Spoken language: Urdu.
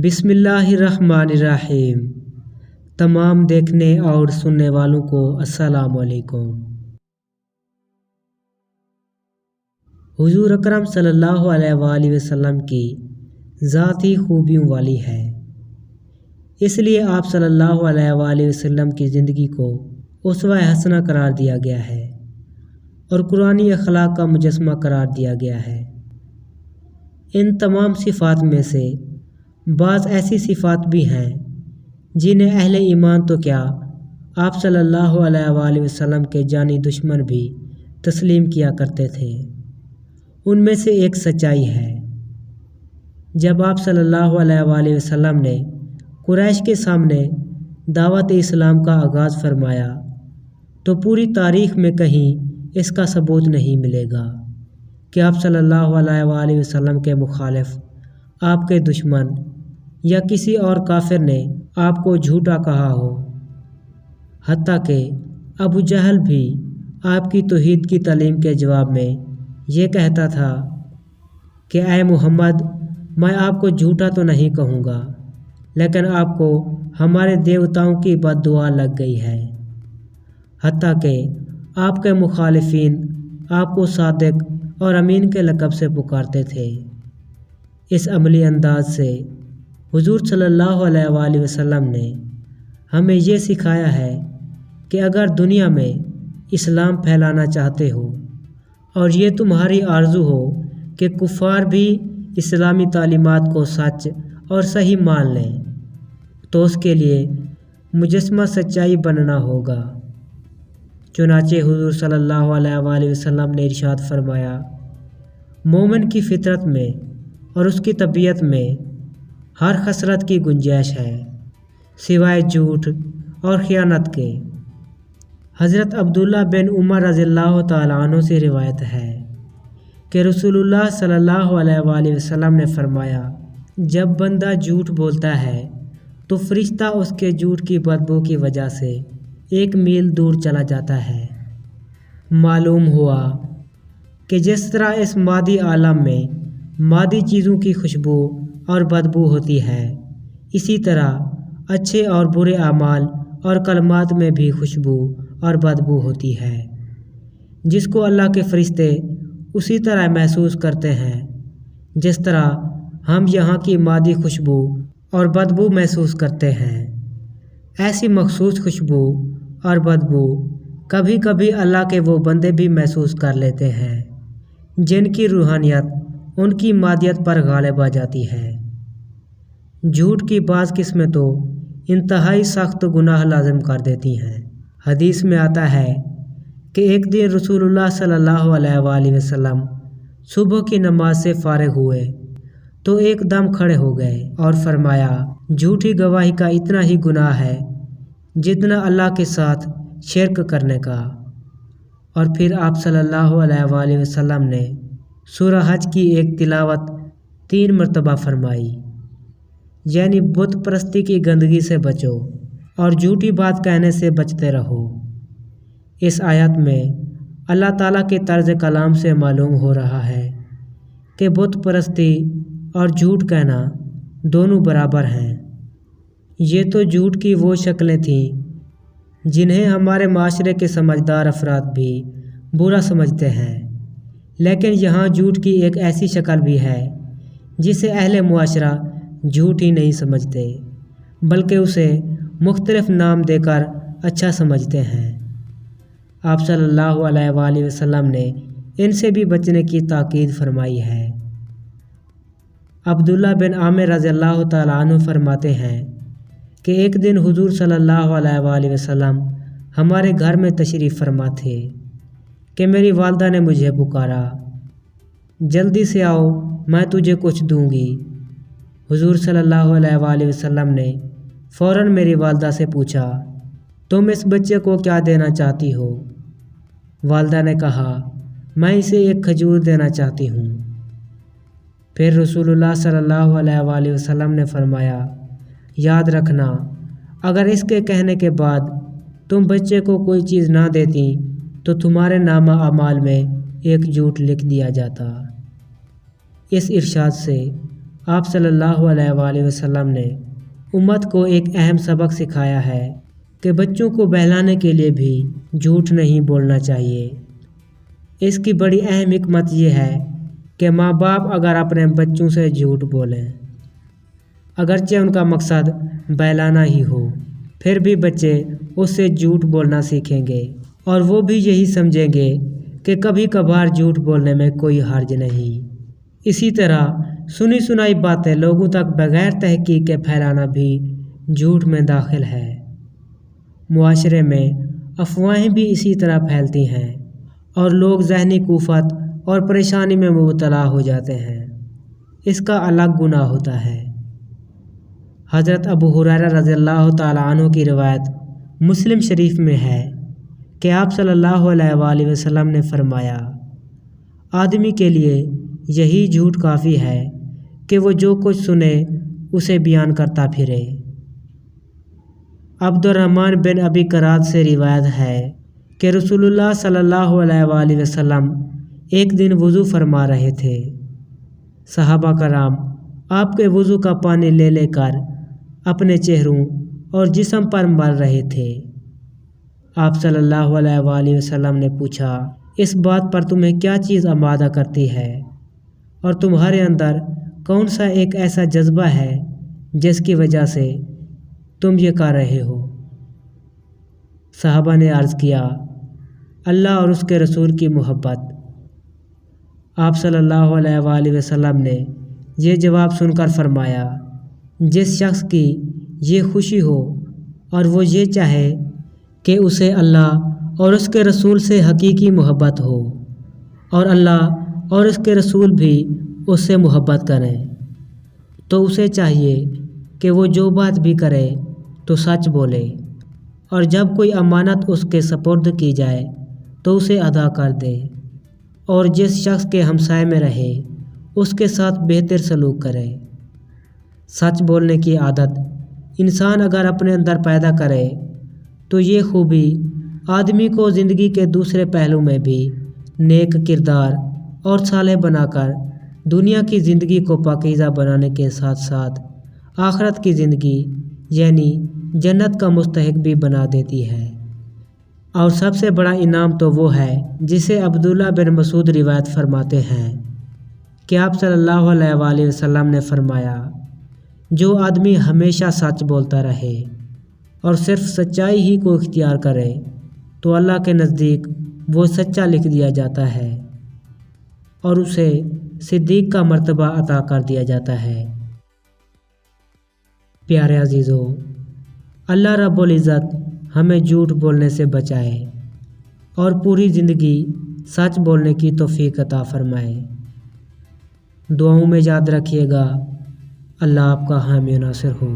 بسم اللہ الرحمن الرحیم۔ تمام دیکھنے اور سننے والوں کو السلام علیکم۔ حضور اکرم صلی اللہ علیہ وآلہ وسلم کی ذاتی خوبیوں والی ہے، اس لیے آپ صلی اللہ علیہ وآلہ وسلم کی زندگی کو اسوہ حسنہ قرار دیا گیا ہے اور قرآنی اخلاق کا مجسمہ قرار دیا گیا ہے۔ ان تمام صفات میں سے بعض ایسی صفات بھی ہیں جنہیں اہل ایمان تو کیا آپ صلی اللہ علیہ وآلہ وسلم کے جانی دشمن بھی تسلیم کیا کرتے تھے۔ ان میں سے ایک سچائی ہے۔ جب آپ صلی اللہ علیہ وآلہ وسلم نے قریش کے سامنے دعوت اسلام کا آغاز فرمایا تو پوری تاریخ میں کہیں اس کا ثبوت نہیں ملے گا کہ آپ صلی اللہ علیہ وآلہ وسلم کے مخالف، آپ کے دشمن یا کسی اور کافر نے آپ کو جھوٹا کہا ہو۔ حتیٰ کہ ابو جہل بھی آپ کی توحید کی تعلیم کے جواب میں یہ کہتا تھا کہ اے محمد، میں آپ کو جھوٹا تو نہیں کہوں گا، لیکن آپ کو ہمارے دیوتاؤں کی بد دعا لگ گئی ہے۔ حتیٰ کہ آپ کے مخالفین آپ کو صادق اور امین کے لقب سے پکارتے تھے۔ اس عملی انداز سے حضور صلی اللہ علیہ وآلہ وسلم نے ہمیں یہ سکھایا ہے کہ اگر دنیا میں اسلام پھیلانا چاہتے ہو اور یہ تمہاری آرزو ہو کہ کفار بھی اسلامی تعلیمات کو سچ اور صحیح مان لیں، تو اس کے لیے مجسمہ سچائی بننا ہوگا۔ چنانچہ حضور صلی اللہ علیہ وآلہ وسلم نے ارشاد فرمایا، مومن کی فطرت میں اور اس کی طبیعت میں ہر خصلت کی گنجائش ہے سوائے جھوٹ اور خیانت کے۔ حضرت عبداللہ بن عمر رضی اللہ تعالیٰ عنہ سے روایت ہے کہ رسول اللہ صلی اللہ علیہ وآلہ وسلم نے فرمایا، جب بندہ جھوٹ بولتا ہے تو فرشتہ اس کے جھوٹ کی بدبو کی وجہ سے 1 میل دور چلا جاتا ہے۔ معلوم ہوا کہ جس طرح اس مادی عالم میں مادی چیزوں کی خوشبو اور بدبو ہوتی ہے، اسی طرح اچھے اور برے اعمال اور کلمات میں بھی خوشبو اور بدبو ہوتی ہے، جس کو اللہ کے فرشتے اسی طرح محسوس کرتے ہیں جس طرح ہم یہاں کی مادی خوشبو اور بدبو محسوس کرتے ہیں۔ ایسی مخصوص خوشبو اور بدبو کبھی کبھی اللہ کے وہ بندے بھی محسوس کر لیتے ہیں جن کی روحانیت ان کی مادیت پر غالب آ جاتی ہے۔ جھوٹ کی بعض قسمیں تو انتہائی سخت گناہ لازم کر دیتی ہیں۔ حدیث میں آتا ہے کہ ایک دن رسول اللہ صلی اللہ علیہ وآلہ وسلم صبح کی نماز سے فارغ ہوئے تو ایک دم کھڑے ہو گئے اور فرمایا، جھوٹی گواہی کا اتنا ہی گناہ ہے جتنا اللہ کے ساتھ شرک کرنے کا۔ اور پھر آپ صلی اللہ علیہ وآلہ وسلم نے سورہ حج کی ایک تلاوت 3 مرتبہ فرمائی، یعنی بت پرستی کی گندگی سے بچو اور جھوٹی بات کہنے سے بچتے رہو۔ اس آیت میں اللہ تعالیٰ کے طرز کلام سے معلوم ہو رہا ہے کہ بت پرستی اور جھوٹ کہنا دونوں برابر ہیں۔ یہ تو جھوٹ کی وہ شکلیں تھیں جنہیں ہمارے معاشرے کے سمجھدار افراد بھی برا سمجھتے ہیں، لیکن یہاں جھوٹ کی ایک ایسی شکل بھی ہے جسے اہل معاشرہ جھوٹ ہی نہیں سمجھتے، بلکہ اسے مختلف نام دے کر اچھا سمجھتے ہیں۔ آپ صلی اللہ علیہ وآلہ وسلم نے ان سے بھی بچنے کی تاکید فرمائی ہے۔ عبداللہ بن عامر رضی اللہ تعالیٰ عنہ فرماتے ہیں کہ ایک دن حضور صلی اللہ علیہ وآلہ وسلم ہمارے گھر میں تشریف فرما تھے کہ میری والدہ نے مجھے پکارا، جلدی سے آؤ، میں تجھے کچھ دوں گی۔ حضور صلی اللہ علیہ وآلہ وسلم نے فوراً میری والدہ سے پوچھا، تم اس بچے کو کیا دینا چاہتی ہو؟ والدہ نے کہا، میں اسے ایک کھجور دینا چاہتی ہوں۔ پھر رسول اللہ صلی اللہ علیہ وآلہ وسلم نے فرمایا، یاد رکھنا، اگر اس کے کہنے کے بعد تم بچے کو کوئی چیز نہ دیتی تو تمہارے نامہ اعمال میں ایک جھوٹ لکھ دیا جاتا۔ اس ارشاد سے آپ صلی اللہ علیہ وآلہ وسلم نے امت کو ایک اہم سبق سکھایا ہے کہ بچوں کو بہلانے کے لیے بھی جھوٹ نہیں بولنا چاہیے۔ اس کی بڑی اہم حکمت یہ ہے کہ ماں باپ اگر اپنے بچوں سے جھوٹ بولیں، اگرچہ ان کا مقصد بہلانا ہی ہو، پھر بھی بچے اس سے جھوٹ بولنا سیکھیں گے اور وہ بھی یہی سمجھیں گے کہ کبھی کبھار جھوٹ بولنے میں کوئی حرج نہیں۔ اسی طرح سنی سنائی باتیں لوگوں تک بغیر تحقیق کے پھیلانا بھی جھوٹ میں داخل ہے۔ معاشرے میں افواہیں بھی اسی طرح پھیلتی ہیں اور لوگ ذہنی کفت اور پریشانی میں مبتلا ہو جاتے ہیں۔ اس کا الگ گناہ ہوتا ہے۔ حضرت ابو ہریرہ رضی اللہ تعالیٰ عنہ کی روایت مسلم شریف میں ہے کہ آپ صلی اللہ علیہ وآلہ وسلم نے فرمایا، آدمی کے لیے یہی جھوٹ کافی ہے کہ وہ جو کچھ سنے اسے بیان کرتا پھرے۔ عبد الرحمن بن ابی کراد سے روایت ہے کہ رسول اللہ صلی اللہ علیہ وآلہ وسلم ایک دن وضو فرما رہے تھے۔ صحابہ کرام آپ کے وضو کا پانی لے لے کر اپنے چہروں اور جسم پر مل رہے تھے۔ آپ صلی اللہ علیہ وآلہ وسلم نے پوچھا، اس بات پر تمہیں کیا چیز آمادہ کرتی ہے اور تمہارے اندر کون سا ایک ایسا جذبہ ہے جس کی وجہ سے تم یہ کر رہے ہو؟ صحابہ نے عرض کیا، اللہ اور اس کے رسول کی محبت۔ آپ صلی اللہ علیہ وآلہ وسلم نے یہ جواب سن کر فرمایا، جس شخص کی یہ خوشی ہو اور وہ یہ چاہے کہ اسے اللہ اور اس کے رسول سے حقیقی محبت ہو اور اللہ اور اس کے رسول بھی اس سے محبت کریں، تو اسے چاہیے کہ وہ جو بات بھی کرے تو سچ بولے، اور جب کوئی امانت اس کے سپرد کی جائے تو اسے ادا کر دے، اور جس شخص کے ہمسائے میں رہے اس کے ساتھ بہتر سلوک کرے۔ سچ بولنے کی عادت انسان اگر اپنے اندر پیدا کرے تو یہ خوبی آدمی کو زندگی کے دوسرے پہلو میں بھی نیک کردار اور صالح بنا کر دنیا کی زندگی کو پاکیزہ بنانے کے ساتھ ساتھ آخرت کی زندگی یعنی جنت کا مستحق بھی بنا دیتی ہے۔ اور سب سے بڑا انعام تو وہ ہے جسے عبداللہ بن مسعود روایت فرماتے ہیں کہ آپ صلی اللہ علیہ وآلہ وسلم نے فرمایا، جو آدمی ہمیشہ سچ بولتا رہے اور صرف سچائی ہی کو اختیار کرے تو اللہ کے نزدیک وہ سچا لکھ دیا جاتا ہے اور اسے صدیق کا مرتبہ عطا کر دیا جاتا ہے۔ پیارے عزیزو، اللہ رب العزت ہمیں جھوٹ بولنے سے بچائے اور پوری زندگی سچ بولنے کی توفیق عطا فرمائے۔ دعاؤں میں یاد رکھیے گا۔ اللہ آپ کا حامی و ناصر ہو۔